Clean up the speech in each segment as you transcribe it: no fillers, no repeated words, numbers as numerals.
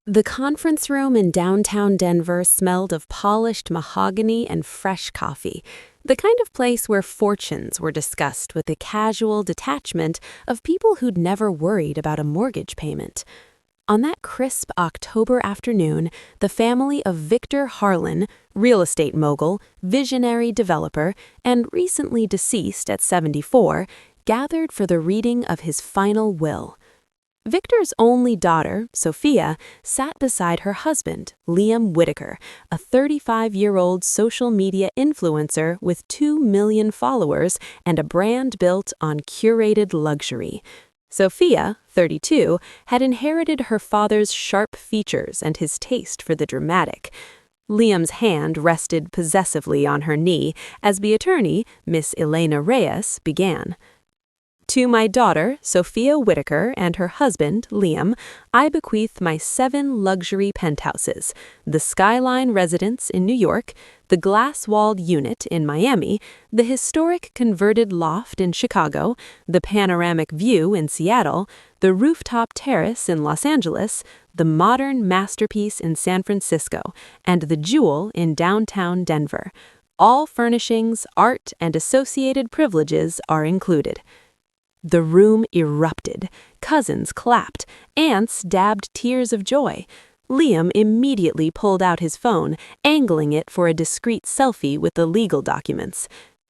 The conference room in downtown Denver smelled of polished mahogany and fresh coffee, the kind of place where fortunes were discussed with the casual detachment of people who'd never worried about a mortgage payment. On that crisp October afternoon, the family of Victor Harlan, real estate mogul, visionary developer, and recently deceased at 74, gathered for the reading of his final will. Victor's only daughter, Sophia, sat beside her husband, Liam Whitaker, a 35-year-old social media influencer with 2 million followers and a brand built on curated luxury. Sophia, 32, had inherited her father's sharp features and his taste for the dramatic. Liam's hand rested possessively on her knee as the attorney, Miss Elena Reyes, began. To my daughter, Sophia Whitaker, and her husband, Liam, I bequeath my 7 luxury penthouses, the Skyline residence in New York, the glass-walled unit in Miami, the historic converted loft in Chicago, the panoramic view in Seattle, the rooftop terrace in Los Angeles, the modern masterpiece in San Francisco, and the jewel in downtown Denver. All furnishings, art, and associated privileges are included. The room erupted. Cousins clapped. Aunts dabbed tears of joy. Liam immediately pulled out his phone, angling it for a discreet selfie with the legal documents.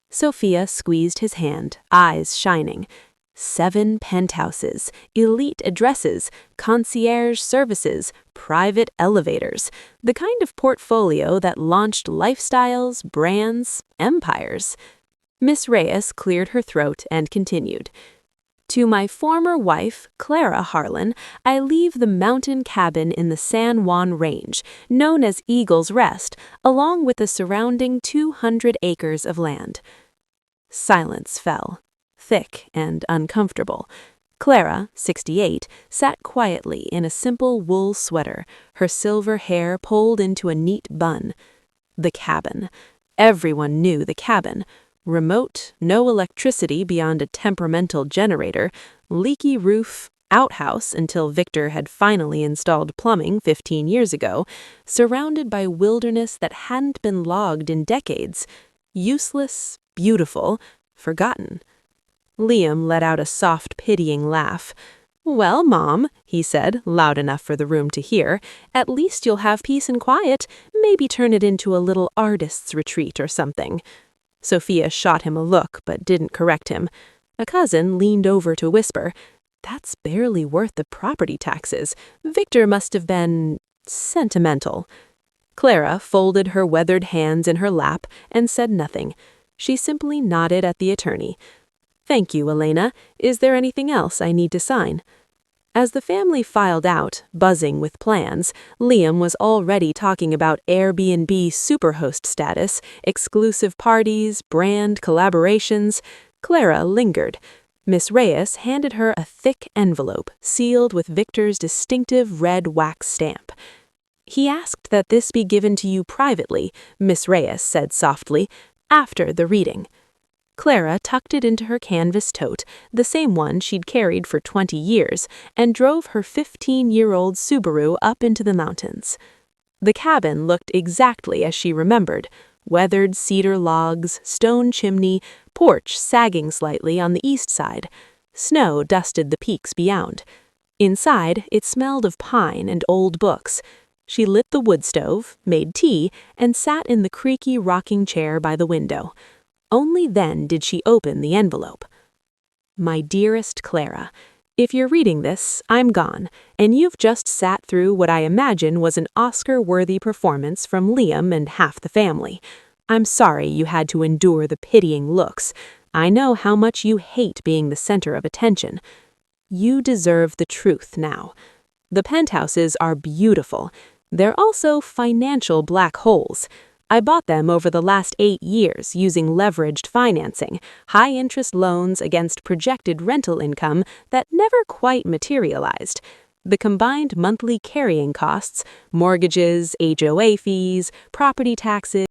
Sophia squeezed his hand, eyes shining. 7 penthouses, elite addresses, concierge services, private elevators, the kind of portfolio that launched lifestyles, brands, empires. Miss Reyes cleared her throat and continued. To my former wife, Clara Harlan, I leave the mountain cabin in the San Juan Range, known as Eagle's Rest, along with the surrounding 200 acres of land. Silence fell, thick and uncomfortable. Clara, 68, sat quietly in a simple wool sweater, her silver hair pulled into a neat bun. The cabin. Everyone knew the cabin. Remote, no electricity beyond a temperamental generator, leaky roof, outhouse until Victor had finally installed plumbing 15 years ago, surrounded by wilderness that hadn't been logged in decades. Useless, beautiful, forgotten. Liam let out a soft, pitying laugh. Well, Mom, he said, loud enough for the room to hear, at least you'll have peace and quiet. Maybe turn it into a little artist's retreat or something. Sophia shot him a look but didn't correct him. A cousin leaned over to whisper, That's barely worth the property taxes. Victor must have been sentimental. Clara folded her weathered hands in her lap and said nothing. She simply nodded at the attorney. Thank you, Elena. Is there anything else I need to sign? As the family filed out, buzzing with plans, Liam was already talking about Airbnb superhost status, exclusive parties, brand collaborations. Clara lingered. Miss Reyes handed her a thick envelope sealed with Victor's distinctive red wax stamp. He asked that this be given to you privately, Miss Reyes said softly, after the reading. Clara tucked it into her canvas tote, the same one she'd carried for 20 years, and drove her 15-year-old Subaru up into the mountains. The cabin looked exactly as she remembered. Weathered cedar logs, stone chimney, porch sagging slightly on the east side. Snow dusted the peaks beyond. Inside, it smelled of pine and old books. She lit the wood stove, made tea, and sat in the creaky rocking chair by the window. Only then did she open the envelope. My dearest Clara, if you're reading this, I'm gone, and you've just sat through what I imagine was an Oscar-worthy performance from Liam and half the family. I'm sorry you had to endure the pitying looks. I know how much you hate being the center of attention. You deserve the truth now. The penthouses are beautiful. They're also financial black holes. I bought them over the last 8 years using leveraged financing, high-interest loans against projected rental income that never quite materialized. The combined monthly carrying costs, mortgages, HOA fees, property taxes,